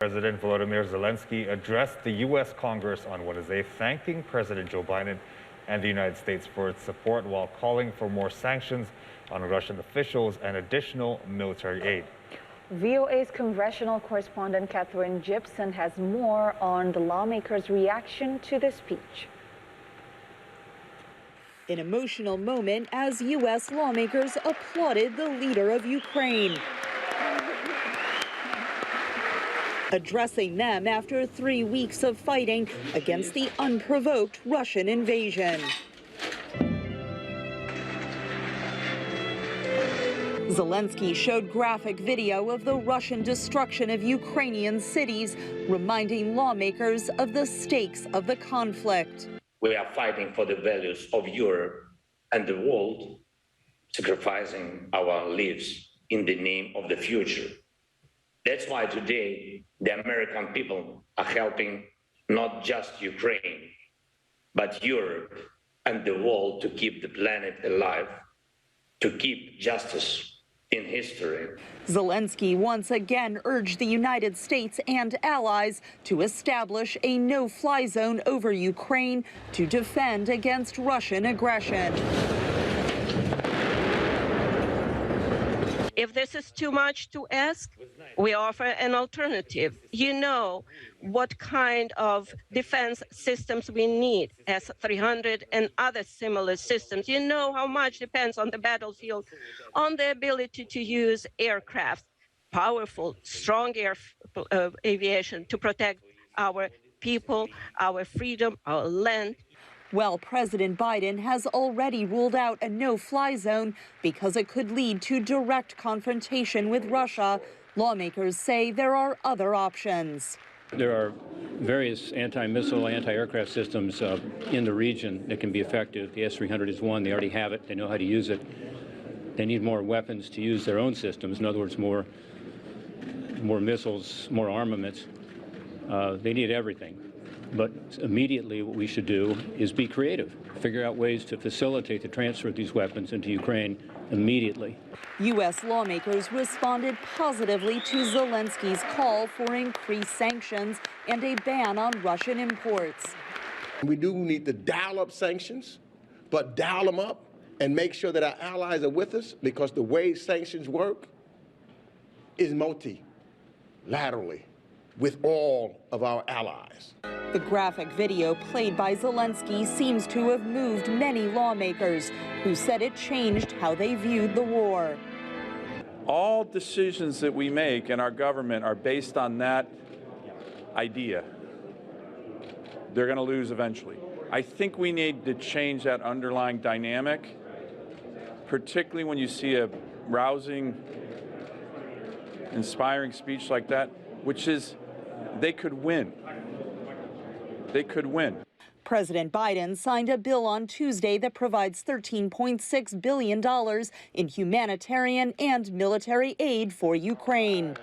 President Volodymyr Zelenskyy addressed the U.S. Congress on Wednesday, thanking President Joe Biden and the United States for its support while calling for more sanctions on Russian officials and additional military aid. VOA's congressional correspondent Catherine Gibson has more on the lawmakers' reaction to the speech. An emotional moment as U.S. lawmakers applauded the leader of Ukraine, addressing them after 3 weeks of fighting against the unprovoked Russian invasion. Zelenskyy showed graphic video of the Russian destruction of Ukrainian cities, reminding lawmakers of the stakes of the conflict. We are fighting for the values of Europe and the world, sacrificing our lives in the name of the future. That's why today the American people are helping not just Ukraine, but Europe and the world to keep the planet alive, to keep justice in history. Zelenskyy once again urged the United States and allies to establish a no-fly zone over Ukraine to defend against Russian aggression. If this is too much to ask, we offer an alternative. You know what kind of defense systems we need, S-300 and other similar systems. You know how much depends on the battlefield, on the ability to use aircraft, powerful, strong air aviation to protect our people, our freedom, our land. Well, President Biden has already ruled out a no-fly zone because it could lead to direct confrontation with Russia. Lawmakers say there are other options. There are various anti-missile, anti-aircraft systems in the region that can be effective. The S-300 is one. They already have it. They know how to use it. They need more weapons to use their own systems. In other words, more missiles, more armaments. They need everything. But immediately what we should do is be creative, figure out ways to facilitate the transfer of these weapons into Ukraine immediately. U.S. lawmakers responded positively to Zelenskyy's call for increased sanctions and a ban on Russian imports. We do need to dial up sanctions, but dial them up and make sure that our allies are with us, because the way sanctions work is multilaterally with all of our allies. The graphic video played by Zelenskyy seems to have moved many lawmakers who said it changed how they viewed the war. All decisions that we make in our government are based on that idea. They're going to lose eventually. I think we need to change that underlying dynamic, particularly when you see a rousing, inspiring speech like that, which is they could win. They could win. President Biden signed a bill on Tuesday that provides $13.6 billion in humanitarian and military aid for Ukraine.